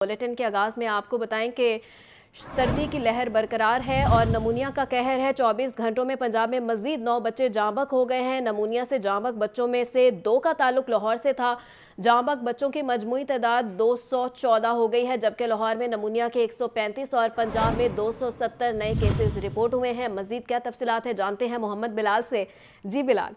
Bulletin के आगाज में आपको बताएं कि सर्दी की लहर बरकरार है और नमूनिया का कहर है। 24 घंटों में पंजाब में मजीद 9 बच्चे जाँ बहक हो गए हैं। नमूनिया से जाँ बहक बच्चों में से 2 का ताल्लुक लाहौर से था। जाँ बहक बच्चों की मजमूई तादाद 214 हो गई है, जबकि लाहौर में नमूनिया के 135 और पंजाब में 270 नए केसेस रिपोर्ट हुए हैं। मजीद क्या तफसीलात है, जानते हैं मोहम्मद बिलाल से। जी बिलाल।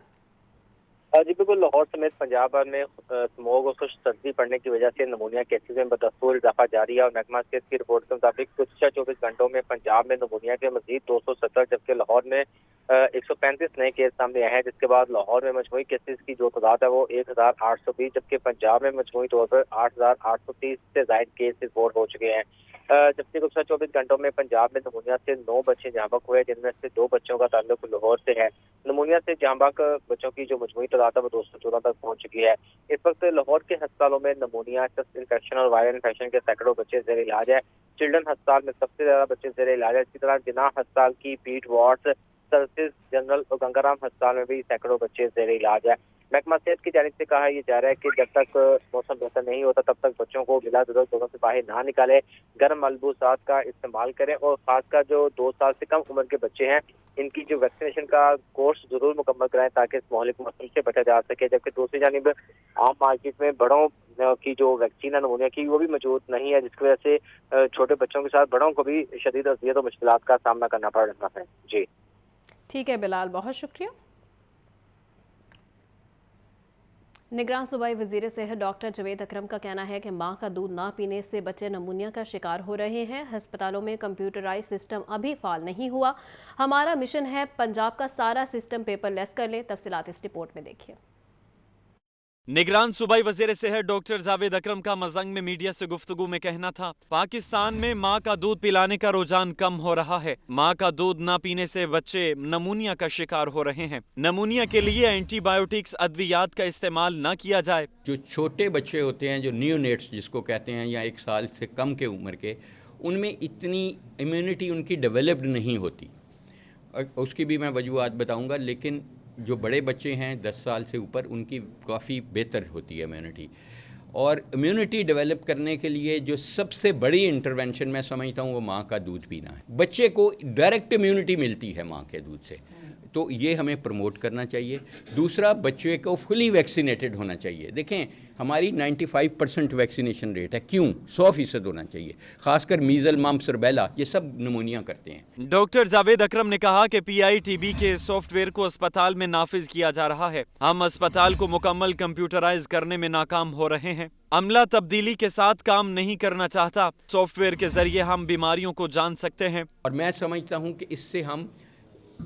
जी बिल्कुल, लाहौर समेत पंजाब भर में स्मोग और खुश्क सर्दी पड़ने की वजह से नमूनिया केसेज में बदस्तूर इजाफा जारी है और महकमा सेहत की रिपोर्ट के मुताबिक गुज़श्ता 24 घंटों में पंजाब में नमूनिया के मजीद 270 जबकि लाहौर में 135 नए केस सामने आए हैं, जिसके बाद लाहौर में मजमूई केसेज की जो तादाद है वो 1820 जबकि पंजाब में मजमूई तौर पर 8830 से ज्यादा केस रिपोर्ट हो चुके हैं। जबकि गुज़श्ता 24 घंटों में पंजाब में नमूनिया से 9 बच्चे जाँ बहक हुए, जिनमें से 2 बच्चों का ताल्लुक लाहौर से है। नमूनिया से जाँ बहक बच्चों की जो मजमूई तादाद है वो 214 तक पहुंच चुकी है। इस वक्त लाहौर के अस्पतालों में नमूनिया, चेस्ट इन्फेक्शन और वायरल इन्फेक्शन के सैकड़ों बच्चे जेर इलाज है। चिल्ड्रन अस्पताल में सबसे ज्यादा बच्चे जेर इलाज है। इसी तरह जिना अस्पताल की पीट वार्ड्स, सर्विस जनरल और गंगाराम अस्पताल में भी सैकड़ों बच्चे जेर इलाज है। महकमा सेहत की जानिब से कहा यह जा रहा है कि जब तक मौसम बेहतर नहीं होता तब तक बच्चों को बिला जरूरत घरों से बाहर ना निकाले, गर्म मलबूसात का इस्तेमाल करें और खासकर जो 2 साल से कम उम्र के बच्चे हैं इनकी जो वैक्सीनेशन का कोर्स जरूर मुकम्मल कराएं ताकि इस महलिक मौसम से बचा जा सके। जबकि दूसरी जानिब आम मार्केट में बड़ों की जो वैक्सीन है नमूनिया की वो भी मौजूद नहीं है, जिसकी वजह से छोटे बच्चों के साथ बड़ों को भी शदीद अज़ियत और मुश्किलात का सामना करना पड़ रहा है। जी ठीक है बिलाल, बहुत शुक्रिया। निगरान सूबाई वजीर सेहत डॉक्टर जवेद अकरम का कहना है कि मां का दूध ना पीने से बच्चे नमूनिया का शिकार हो रहे हैं। अस्पतालों में कंप्यूटराइज सिस्टम अभी फाल नहीं हुआ। हमारा मिशन है पंजाब का सारा सिस्टम पेपरलेस कर ले। तफसीलात इस रिपोर्ट में देखिए। निगरान सूबाई वजीर सेहत डॉक्टर जावेद अकरम का मजंग में मीडिया से गुफ्तगू में कहना था, पाकिस्तान में माँ का दूध पिलाने का रुझान कम हो रहा है। माँ का दूध ना पीने से बच्चे नमूनिया का शिकार हो रहे हैं। नमूनिया के लिए एंटीबायोटिक्स अद्वियात का इस्तेमाल न किया जाए। जो छोटे बच्चे होते हैं, जो नियोनेट्स जिसको कहते हैं, या 1 साल से कम के उम्र के, उनमें इतनी इम्यूनिटी उनकी डेवलप्ड नहीं होती। उसकी भी मैं वजूहत बताऊंगा, लेकिन जो बड़े बच्चे हैं 10 साल से ऊपर, उनकी काफ़ी बेहतर होती है इम्यूनिटी। और इम्यूनिटी डेवलप करने के लिए जो सबसे बड़ी इंटरवेंशन मैं समझता हूँ वो माँ का दूध पीना है। बच्चे को डायरेक्ट इम्यूनिटी मिलती है माँ के दूध से, तो ये हमें प्रमोट करना चाहिए। दूसरा, बच्चे को फुली वैक्सीनेटेड होना चाहिए। देखें, हमारी 95% वैक्सीनेशन रेट है। क्यों? 100% होना चाहिए। खासकर मीजल, मम्प्स, रूबेला, ये सब नमूनिया करते हैं। डॉक्टर जावेद अकरम ने कहा कि PITB के सॉफ्टवेयर को अस्पताल में नाफिज किया जा रहा है। हम अस्पताल को मुकम्मल कंप्यूटराइज करने में नाकाम हो रहे हैं। अमला तब्दीली के साथ काम नहीं करना चाहता। सॉफ्टवेयर के जरिए हम बीमारियों को जान सकते हैं। और मैं समझता हूँ कि इससे हम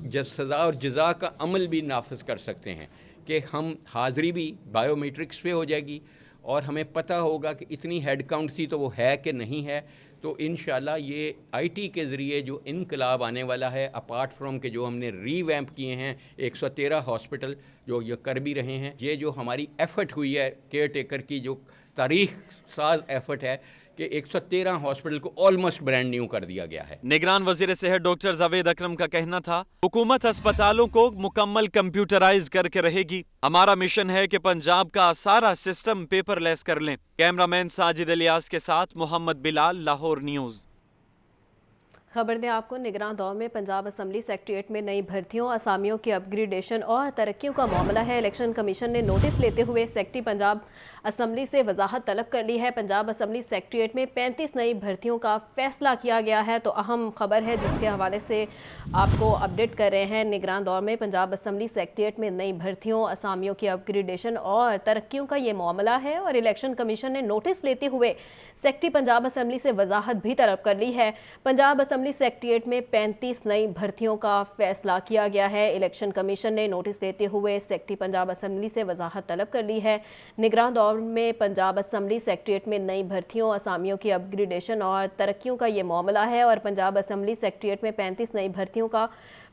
सज़ा और जज़ा का अमल भी नाफिज कर सकते हैं कि हम हाज़िरी भी बायोमेट्रिक्स पे हो जाएगी और हमें पता होगा कि इतनी हेड काउंट थी तो वो है कि नहीं है। तो इंशाल्लाह ये IT के ज़रिए जो इनकलाब आने वाला है, अपार्ट फ्रॉम के जो हमने रीवैम्प किए हैं 113 हॉस्पिटल जो ये कर भी रहे हैं, ये जो हमारी एफ़र्ट हुई है केयर टेकर की, जो तारीख साज एफ़र्ट है कि 113 हॉस्पिटल को ऑलमोस्ट ब्रांड न्यू कर दिया गया है। निगरान वजीर सेहत डॉक्टर जावेद अकरम का कहना था, हुकूमत अस्पतालों को मुकम्मल कंप्यूटराइज करके रहेगी। हमारा मिशन है कि पंजाब का सारा सिस्टम पेपरलेस कर लें। कैमरामैन साजिद इलियास के साथ मोहम्मद बिलाल, लाहौर न्यूज़। खबर दें आपको, निगरान दौर में पंजाब असम्बली सेक्रेटेरिएट में नई भर्तियों, असामियों की अपग्रेडेशन और तरक्कियों का मामला है। इलेक्शन कमीशन ने नोटिस लेते हुए सेक्रेटरी पंजाब असम्बली से वजाहत तलब कर ली है। पंजाब असम्बली सेक्रेटेरिएट में 35 नई भर्तियों का फैसला किया गया है। तो अहम खबर है जिसके हवाले से आपको अपडेट कर रहे हैं। निगरान दौर में पंजाब असम्बली सेक्रेटेरिएट में नई भर्तियों, असामियों की अपग्रेडेशन और तरक्कियों का ये मामला है और इलेक्शन कमीशन ने नोटिस लेते हुए सेक्रेटरी पंजाब असम्बली से वजाहत भी तलब कर ली है। पंजाब असम्बली सेक्रेटेरिएट में 35 नई भर्तियों का फैसला किया गया है। इलेक्शन कमीशन ने नोटिस लेते हुए सेक्रेटरी पंजाब असम्बली से वजाहत तलब कर ली है। निगरान दौर में पंजाब असम्बली सेक्रेटेरिएट में नई भर्तियों, असामियों की अपग्रेडेशन और तरक्कियों का ये मामला है और पंजाब असम्बली सेक्रेटेरिएट में 35 नई भर्तियों का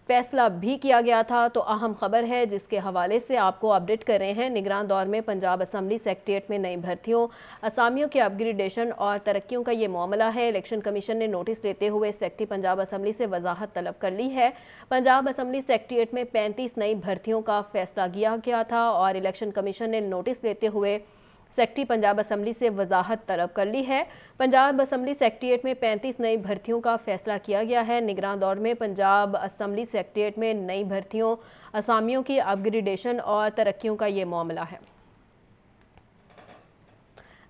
फैसला भी किया गया था। तो अहम खबर है जिसके हवाले से आपको अपडेट कर रहे हैं। निगरान दौर में पंजाब असम्बली सेक्रेटेरिएट में नई भर्तियों, असामियों के अपग्रेडेशन और तरक्कियों का ये मामला है। इलेक्शन कमीशन ने नोटिस लेते हुए सेक्रेटरी पंजाब असम्बली से वजाहत तलब कर ली है। पंजाब असम्बली सेक्रेटेरिएट में 35 नई भर्तियों का फैसला किया गया था और इलेक्शन कमीशन ने नोटिस लेते हुए सेक्रेटरी पंजाब असम्बली से वजाहत तलब कर ली है। पंजाब असम्बली सेक्रेटेरिएट में 35 नई भर्तियों का फैसला किया गया है। निगरान दौर में पंजाब असम्बली सेक्रेटेरिएट में नई भर्तियों, असामियों की अपग्रेडेशन और तरक्कियों का ये मामला है।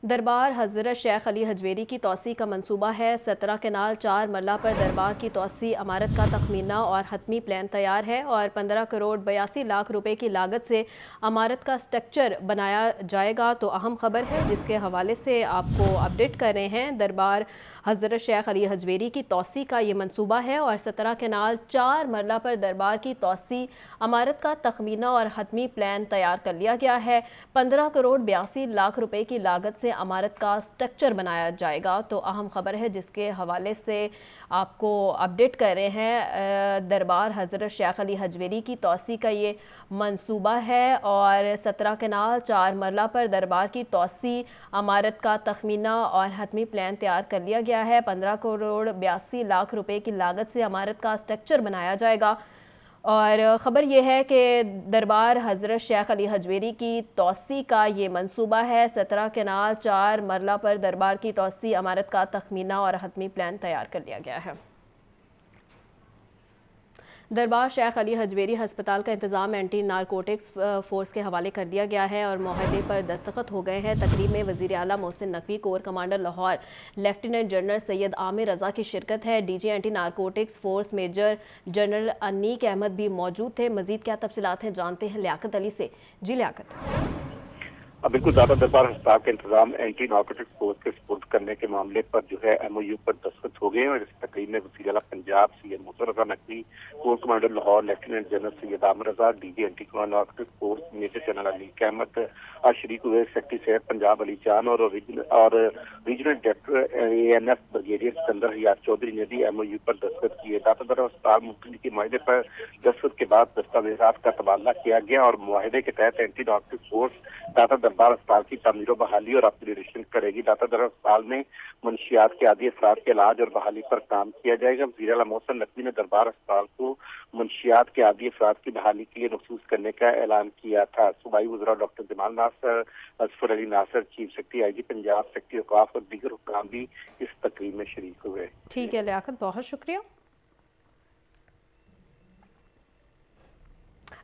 दरबार हज़रत शेख अली हजवेरी की तोसी का मंसूबा है। 17 केनाल 4 मरला पर दरबार की तोसी इमारत का तखमीना और हतमी प्लान तैयार है और 15 करोड़ 82 लाख रुपए की लागत से इमारत का स्ट्रक्चर बनाया जाएगा। तो अहम खबर है जिसके हवाले से आपको अपडेट कर रहे हैं। दरबार हज़रत शेख अली हजवेरी की तोसी का ये मंसूबा है और 17 केनाल 4 मरला पर दरबार की तोसी इमारत का तखमीना और हतमी प्लान तैयार कर लिया गया है। 15 करोड़ 82 लाख रुपए की लागत से इमारत का स्ट्रक्चर बनाया जाएगा। तो अहम खबर है जिसके हवाले से आपको अपडेट कर रहे हैं। दरबार हज़रत शेख अली हजवेरी की तोसी का ये मंसूबा है और 17 केनाल 4 मरला पर दरबार की तोसी इमारत का तखमीना और हतमी प्लान तैयार कर लिया गया है। 15 करोड़ 82 लाख रुपए की लागत से इमारत का स्ट्रक्चर बनाया जाएगा। और ख़बर यह है कि दरबार हज़रत शेख अली हजवेरी की तोसी का ये मंसूबा है। 17 केनाल 4 मरला पर दरबार की तोसी इमारत का तखमीना और हतमी प्लान तैयार कर लिया गया है। दरबार शेख अली हजवेरी हस्पताल का इंतज़ाम एंटी नारकोटिक्स फोर्स के हवाले कर दिया गया है और मुआहदे पर दस्तखत हो गए हैं। तकरीब में वज़ीर आला Mohsin Naqvi, corps commander Lahore lieutenant general Syed Aamir Raza की शिरकत है। DG anti narcotics force major general Aneeq Ahmed भी मौजूद थे। मज़ीद क्या तफसीलात हैं जानते हैं लियाकत अली से। जी लियाकत। बिल्कुल, दादा दरबार अस्पताल का इंतजाम एंटी नारकोटिक्स फोर्स के सपुर्द करने के मामले पर जो है MOU पर दस्तखत हो गए हैं और इस तकरीब में वज़ीर आला Punjab Syed Mohsin Raza Naqvi, corps commander Lahore lieutenant general Syed Aamir Raza, DG anti narcotics force major general Aneeq Ahmed शरीक हुए। सेक्रेटरी सेहत पंजाब अली चान और regional director ANF brigadier Sikandar Hayat Chaudhry ने भी MOU पर दस्तखत किए। दाता दरबार अस्पताल मुख्तलिफ के माहदे पर दस्तखत के बाद दस्तावेजात का तबादला किया गया और मुआहदे के तहत एंटी नारकोटिक्स फोर्स दाता दरबार अस्पताल की तामीर व बहाली और अपग्रेडेशन करेगी। दाता दरबार अस्पताल में मनशियात के आदी अफराद के इलाज और बहाली पर काम किया जाएगा। वज़ीर आला मोहसिन नकवी ने दरबार अस्पताल को मनशियात के आदी अफराद की बहाली के लिए मखसूस करने का ऐलान किया था। सूबाई वज़रा doctor Jamal Nasir, Asfar Ali Nasir, chief secretary IG Punjab, secretary औकाफ और दीगर हुक्काम भी इस तकरीब में शरीक हुए। ठीक है लियाकत, बहुत शुक्रिया।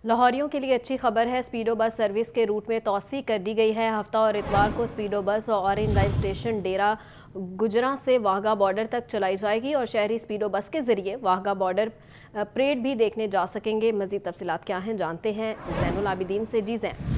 लाहौरियों के लिए अच्छी खबर है। स्पीडो बस सर्विस के रूट में तोसी कर दी गई है। हफ्ता और इतवार को स्पीडो बस और ऑरेंज लाइन स्टेशन डेरा गुजरा से वाघा बॉर्डर तक चलाई जाएगी और शहरी स्पीडो बस के जरिए वाघा बॉर्डर परेड भी देखने जा सकेंगे। मजीद तफसीलात क्या हैं जानते हैं ज़ैनुल आबिदीन से। जी ज़ैन।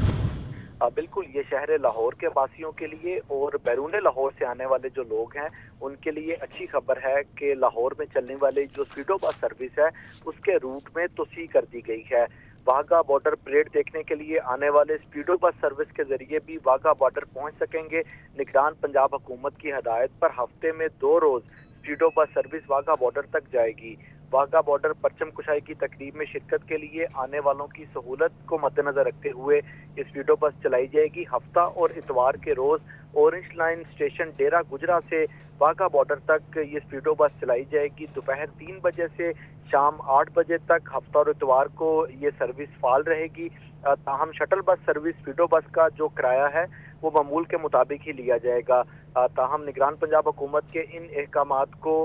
बिल्कुल, ये शहर लाहौर के वासियों के लिए और बैरून लाहौर से आने वाले जो लोग हैं उनके लिए अच्छी खबर है कि लाहौर में चलने वाली जो स्पीडो बस सर्विस है उसके रूट में तोसी कर दी गई है। वाघा बॉर्डर परेड देखने के लिए आने वाले स्पीडो बस सर्विस के जरिए भी वाघा बॉर्डर पहुंच सकेंगे। निगरान पंजाब हुकूमत की हदायत पर हफ्ते में 2 रोज स्पीडो बस सर्विस वाघा बॉर्डर तक जाएगी। वाघा बॉर्डर परचम कुशाई की तकरीब में शिरकत के लिए आने वालों की सहूलत को मद्देनजर रखते हुए ये स्पीडो बस चलाई जाएगी। हफ्ता और इतवार के रोज ऑरेंज लाइन स्टेशन डेरा गुजरा से वाघा बॉर्डर तक ये स्पीडो बस चलाई जाएगी। दोपहर 3 बजे से शाम 8 बजे तक हफ्ता और इतवार को ये सर्विस फाल रहेगी। ताहम शटल बस सर्विस स्पीडो बस का जो किराया है वो मामूल के मुताबिक ही लिया जाएगा। ताहम निगरान पंजाब हुकूमत के इन अहकामात को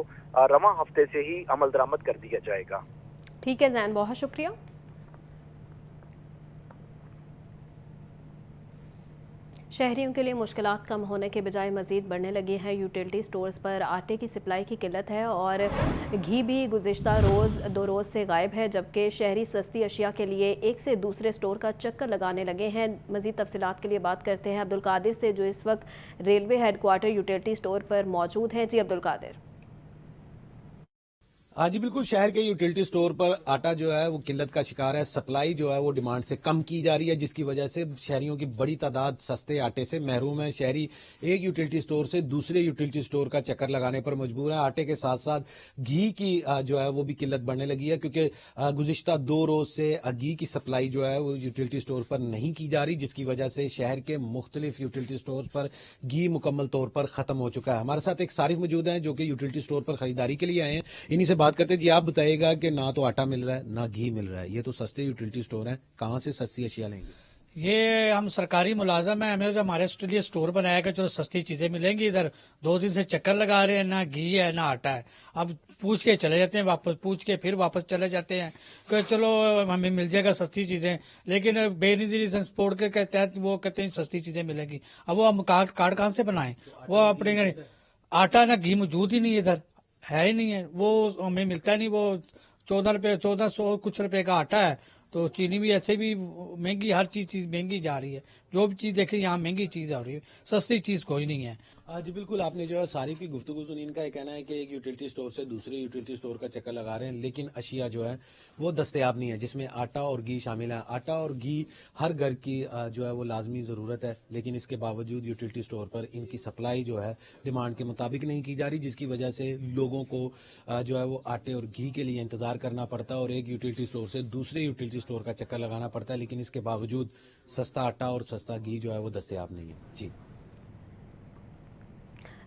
रवां हफ्ते से ही अमल दरामद कर दिया जाएगा। ठीक है जैन, बहुत शुक्रिया। शहरियों के लिए मुश्किलात कम होने के बजाय मज़ीद बढ़ने लगी हैं। यूटिलिटी स्टोर्स पर आटे की सप्लाई की किल्लत है और घी भी गुज़िश्ता रोज़ 2 रोज़ से गायब है, जबकि शहरी सस्ती अशिया के लिए एक से दूसरे स्टोर का चक्कर लगाने लगे हैं। मज़ीद तफसीलात के लिए बात करते हैं अब्दुल कादिर से, जो इस वक्त रेलवे हेडक्वार्टर यूटिलिटी स्टोर पर मौजूद हैं। जी अब्दुल कादिर। हाँ जी बिल्कुल, शहर के यूटिलिटी स्टोर पर आटा जो है वो किल्लत का शिकार है। सप्लाई जो है वो डिमांड से कम की जा रही है, जिसकी वजह से शहरियों की बड़ी तादाद सस्ते आटे से महरूम है। शहरी एक यूटिलिटी स्टोर से दूसरे यूटिलिटी स्टोर का चक्कर लगाने पर मजबूर है। आटे के साथ साथ घी की जो है वो भी किल्लत बढ़ने लगी है, क्योंकि गुज़िश्ता 2 रोज से घी की सप्लाई जो है वो यूटिलिटी स्टोर पर नहीं की जा रही, जिसकी वजह से शहर के मुख्तलिफ यूटिलिटी स्टोर पर घी मुकम्मल तौर पर खत्म हो चुका है। हमारे साथ एक सारिफ मौजूद है जो कि यूटिलिटी स्टोर पर खरीदारी के लिए आए हैं। इन्हीं से बात करते जी, आप बताइएगा कि ना तो आटा मिल रहा है ना घी मिल रहा है। ये तो सस्ते यूटिलिटी स्टोर है, कहाँ से सस्ती अशिया लेंगे? ये हम सरकारी मुलाजम हैं, हमें जो हमारे लिए स्टोर बनाया कि चलो सस्ती चीजें मिलेंगी। इधर 2 दिन से चक्कर लगा रहे हैं, ना घी है ना आटा है। अब पूछ के चले जाते हैं, वापस पूछ के फिर वापस चले जाते हैं कि चलो हमें मिल जाएगा सस्ती चीजें, लेकिन बेनिजी ट्रांसपोर्ट के तहत वो कहते हैं सस्ती चीजें मिलेंगी। अब वो हम कार्ड कहाँ से बनाएं? वो अपने आटा ना घी मौजूद ही नहीं है, इधर है ही नहीं है, वो हमें मिलता ही नहीं। वो 1400 कुछ रुपए का आटा है, तो चीनी भी ऐसे भी महंगी, हर चीज महंगी जा रही है। जो भी चीज देखें यहाँ महंगी चीज आ रही है, सस्ती चीज कोई नहीं है। जी बिल्कुल, आपने जो है सारी की गुफ्तगू सुनी। इनका ये कहना है कि एक यूटिलिटी स्टोर से दूसरे यूटिलिटी स्टोर का चक्कर लगा रहे हैं, लेकिन अशिया जो है वो दस्तयाब नहीं है, जिसमें आटा और घी शामिल है। आटा और घी हर घर की जो है वो लाजमी ज़रूरत है, लेकिन इसके बावजूद यूटिलिटी स्टोर पर इनकी सप्लाई जो है डिमांड के मुताबिक नहीं की जा रही, जिसकी वजह से लोगों को जो है वो आटे और घी के लिए इंतज़ार करना पड़ता है और एक यूटिलिटी स्टोर से दूसरे यूटिलिटी स्टोर का चक्कर लगाना पड़ता है, लेकिन इसके बावजूद सस्ता आटा और सस्ता घी जो है वो दस्तयाब नहीं है। जी।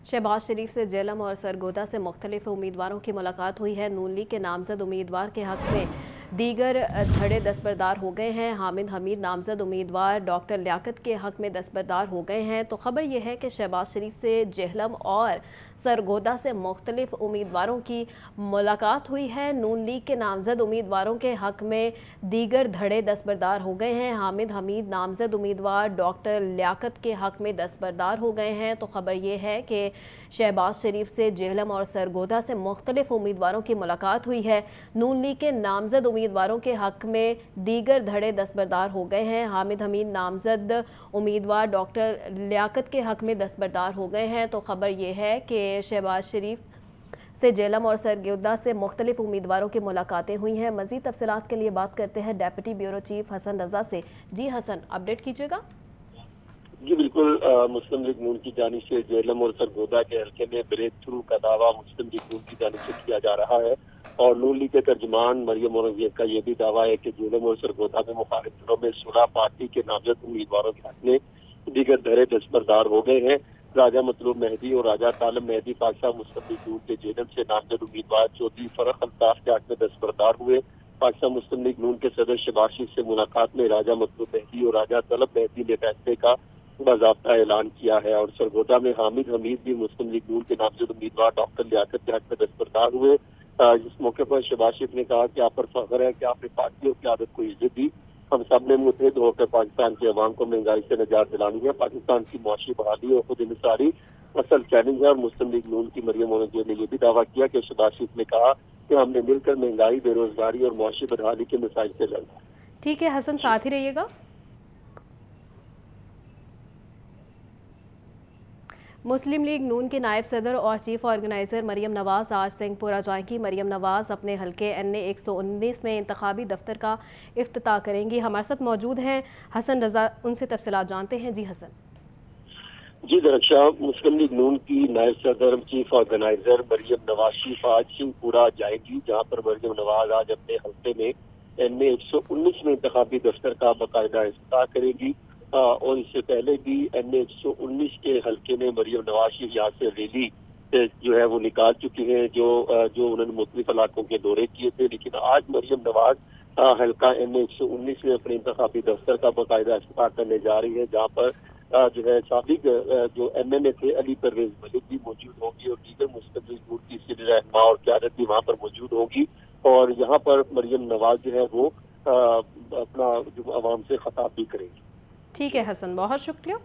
शहबाज शरीफ से जेलम और सरगोदा से मुख्तलिफ उम्मीदवारों की मुलाकात हुई है। नून लीग के नामजद उम्मीदवार के हक में दीगर धड़े दस्तबरदार हो गए हैं। हामिद हमीद नामजद उम्मीदवार डॉक्टर लियाकत के हक में दस्तबरदार हो गए हैं। तो खबर यह है कि शहबाज शरीफ से जेहलम और सरगोदा से मुख्तलिफ उम्मीदवारों की मुलाकात हुई है। नून लीग के नामजद उम्मीदवारों के हक में दीगर धड़े दस्तबरदार हो गए हैं। हामिद हमीद नामजद उम्मीदवार डॉक्टर लियाकत के हक में दस्तबरदार हो गए हैं। तो खबर यह है कि शहबाज शरीफ से जेहलम और सरगोदा से मुख्तलिफ उम्मीदवारों की मुलाकात हुई है। नून लीग के नामजद उम्मीदवारों के हक में दीगर धड़े दस्तबरदार हो गए हैं। हामिद हमीद नामजद उम्मीदवार डॉक्टर लियाकत के हक में दस्तबरदार हो गए हैं। तो खबर यह है कि शहबाज शरीफ से जेलम और सरगोदा से मुख्तलिफ उम्मीदवारों की मुलाकातें हुई हैं। मज़ीद तफसीलात के लिए बात करते हैं deputy bureau chief Hasan Raza से। जी हसन, अपडेट कीजिएगा। जी बिल्कुल, मुस्लिम लीग नून की जानिब से जेलम और सरगोदा के हल्के में ब्रेक थ्रू का दावा मुस्लिम लीग नून की जानिब से किया जा रहा है और नून लीग के तर्जुमान मरियम औरंगजेब का ये भी दावा है कि जेलम और सरगोदा में मुखालिफ दलों में सुलह पार्टी के नामजद उम्मीदवारों के हक में दीगर धड़े दस्तबरदार हो गए हैं। राजा मतलूब मेहदी और राजा तालब मेहदी पाकिस्तान मुस्लिम लीग नून के जेलम से नामजद उम्मीदवार चौधरी फरख अल्ताफ के हक में दस्तबरदार हुए। पाकिस्तान मुस्लिम लीग नून के सदर शहबाज शरीफ से मुलाकात में राजा मतलूब मेहदी और राजा तालब मेहदी ने फैसले का बाज़ाब्ता ऐलान किया है और सरगोदा में हामिद हमीद भी मुस्लिम लीग नून के नामजद उम्मीदवार डॉक्टर लियाकत के हक में दस्तबरदार हुए। इस मौके पर शहबाज शरीफ ने कहा कि आप पर फख्र है कि आपने पार्टी और क़यादत को इज्जत दी। हम सब ने मुतहद होकर पाकिस्तान के अवाम को महंगाई से निजात दिलानी है। पाकिस्तान की मुआशी बहाली और खुद इंसारी असल चैलेंज है। और मुस्लिम लीग नून की मरियम औरंगजेब ने यह भी दावा किया कि शहबाज शरीफ ने कहा कि हमने मिलकर महंगाई, बेरोजगारी और मुआशी बदहाली के मसाइल से लड़ा। ठीक है हसन, साथ ही रहिएगा। मुस्लिम लीग नून के नायब सदर और चीफ ऑर्गेनाइज़र मरियम नवाज़ आज सिंहपुरा जाएंगी। मरियम नवाज़ अपने हल्के NA 119 में इंतखाबी दफ्तर का इफ्तिताह करेंगी। हमारे साथ मौजूद हैं हसन रजा, उनसे तफसीलात जानते हैं। जी हसन। जी दरक्षा, मुस्लिम लीग नून की नायब सदर चीफ ऑर्गेनाइजर मरियम नवाज शरीफ आज सिंहपुरा जाएंगी, जहाँ पर मरियम नवाज आज अपने हल्के में NA 119 में इंतखाबी दफ्तर का बाकायदा इफ्तिताह करेगी। और इससे पहले भी NA 119 के हल्के में मरियम नवाज शरीफ यहाँ से रैली जो है वो निकाल चुकी हैं, जो उन्होंने मुख्तलिफ इलाकों के दौरे किए थे। लेकिन आज मरियम नवाज हल्का NA 119 में अपने इंतखाबी दफ्तर का बाकायदा इफ्तिताह करने जा रही है, जहाँ पर जो है साबिक जो MNA थे अली परवेज मलिक भी मौजूद होंगी और दीगर मुस्लिम लीग नून की सीनियर रहनुमा और क़यादत भी वहाँ पर मौजूद होगी। और यहाँ पर मरियम नवाज जो है वो अपना जो आवाम से खिताब भी करेंगी। ठीक है हसन, बहुत शुक्रिया।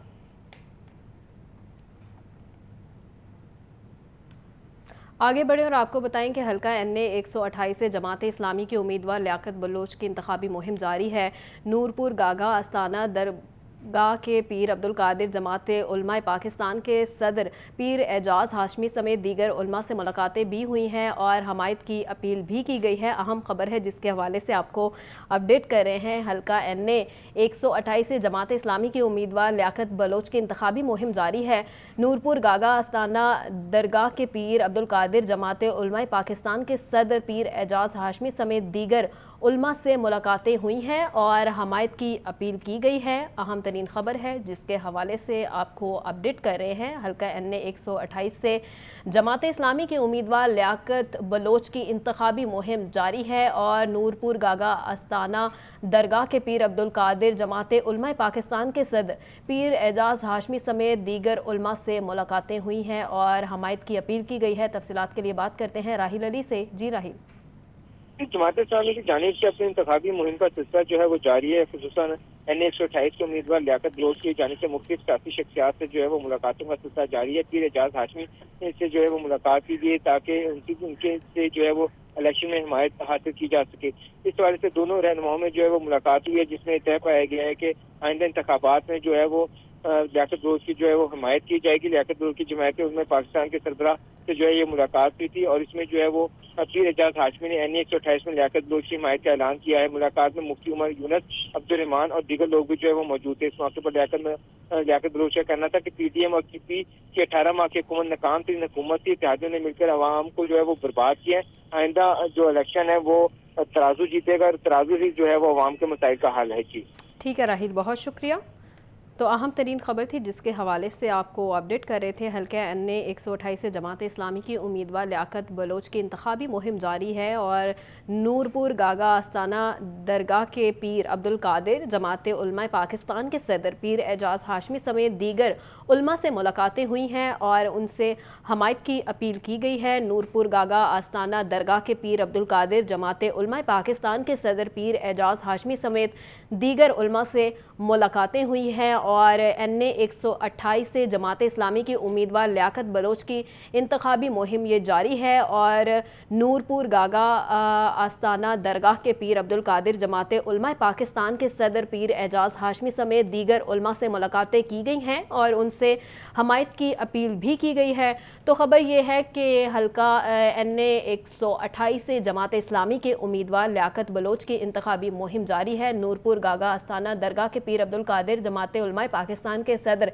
आगे बढ़े और आपको बताएं कि हल्का NA 128 से जमात इस्लामी की उम्मीदवार लियाकत बलोच की इंतखाबी मुहिम जारी है। नूरपुर गागा आस्ताना दरगाह के पीर अब्दुल कादिर जमात उलमा पाकिस्तान के सदर पीर एजाज हाशमी समेत दीगर उलमा से मुलाकातें भी हुई हैं और हमायत की अपील भी की गई है। अहम खबर है जिसके हवाले से आपको अपडेट कर रहे हैं। हल्का NA 128 से जमात इस्लामी की उम्मीदवार लियाकत बलोच की इंतखाबी मुहिम जारी है। नूरपुर गागा आस्ताना दरगाह के पीर अब्दुल कादिर जमात उलमा पाकिस्तान के सदर पीर एजाज हाशमी समेत दीगर علماء سے ملاقاتیں ہوئی ہیں اور حمایت کی اپیل کی گئی ہے۔ اہم ترین خبر ہے جس کے حوالے سے آپ کو اپڈیٹ کر رہے ہیں۔ حلقہ این اے 128 سے جماعت اسلامی کے امیدوار لیاقت بلوچ کی انتخابی مہم جاری ہے اور نورپور گاگا استانہ درگاہ کے پیر عبدالقادر جماعت علماء پاکستان کے صدر پیر اعجاز ہاشمی سمیت دیگر علماء سے ملاقاتیں ہوئی ہیں اور حمایت کی اپیل کی گئی ہے۔ تفصیلات کے لیے بات کرتے ہیں راہیل علی سے۔ جی راہیل۔ جماعت اسلامی کی جانب سے اپنی انتخابی مہم کا سلسلہ جو ہے وہ جاری ہے، خصوصاً این اے 128 کے امیدوار لیاقت بلوچ کی جانب سے مختلف سیاسی شخصیات سے جو ہے وہ ملاقاتوں کا سلسلہ جاری ہے۔ پیر اعجاز ہاشمی سے جو ہے وہ ملاقات کی گئی تاکہ ان کے سے جو ہے وہ الیکشن میں حمایت حاصل کی جا سکے۔ اس حوالے سے دونوں رہنماؤں میں جو ہے وہ ملاقات ہوئی ہے، جس میں طے پایا گیا ہے کہ آئندہ انتخابات میں جو ہے وہ لیاقت بلوچ کی جو ہے وہ حمایت کی جائے گی۔ لیاقت بلوچ کی جماعت علماء پاکستان کے سربراہ سے جو ہے یہ ملاقات ہوئی تھی اور اس میں جو ہے وہ پیر اعجاز ہاشمی نے این اے 128 میں لیاقت بلوچ کی حمایت کا اعلان کیا ہے۔ ملاقات میں مفتی عمر یونس، عبدالرحمان اور دیگر لوگ بھی جو ہے وہ موجود تھے۔ اس موقع پر لیاقت بلوچ کا کہنا تھا کہ پی ٹی ایم اور کی پی کی 18 ماہ کی حکومت ناکام ترین حکومت تھی۔ اتحادیوں نے مل کر عوام کو جو ہے وہ برباد کیا ہے۔ آئندہ جو الیکشن ہے وہ ترازو جیتے گا اور ترازو ہی جو ہے وہ عوام کے مسائل کا حل ہے۔ جی ٹھیک ہے راہیل، بہت شکریہ۔ تو اہم ترین خبر تھی جس کے حوالے سے آپ کو اپڈیٹ کر رہے تھے۔ حلقہ این اے 128 سے جماعت اسلامی کی امیدوار لیاقت بلوچ کی انتخابی مہم جاری ہے اور نورپور گاگا استانہ درگاہ کے پیر عبدالقادر جماعت علماء پاکستان کے صدر پیر اعجاز ہاشمی سمیت دیگر علماء سے ملاقاتیں ہوئی ہیں اور ان سے حمایت کی اپیل کی گئی ہے۔ نورپور گاگا استانہ درگاہ کے پیر عبدالقادر جماعت علماء پاکستان کے صدر پیر اعجاز ہاشمی سمیت دیگر علماء سے ملاقاتیں ہوئی ہیں اور این اے 128 سے جماعت اسلامی کی امیدوار لیاقت بلوچ کی انتخابی مہم یہ جاری ہے اور نورپور گاگا آستانہ درگاہ کے پیر عبدالقادر جماعت علماء پاکستان کے صدر پیر اعجاز ہاشمی سمیت دیگر علماء سے ملاقاتیں کی گئی ہیں اور ان سے حمایت کی اپیل بھی کی گئی ہے۔ تو خبر یہ ہے کہ حلقہ این اے 128 سے جماعت اسلامی کے امیدوار لیاقت بلوچ کی انتخابی مہم جاری ہے۔ نورپور گاگا آستانہ درگاہ کے پیر عبدالقادر جماعت علماء پاکستان کے صدر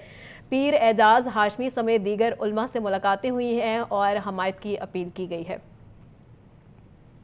پیر اعجاز ہاشمی سمیت دیگر علماء سے ملاقاتیں ہوئی ہیں اور حمایت کی اپیل کی گئی ہے۔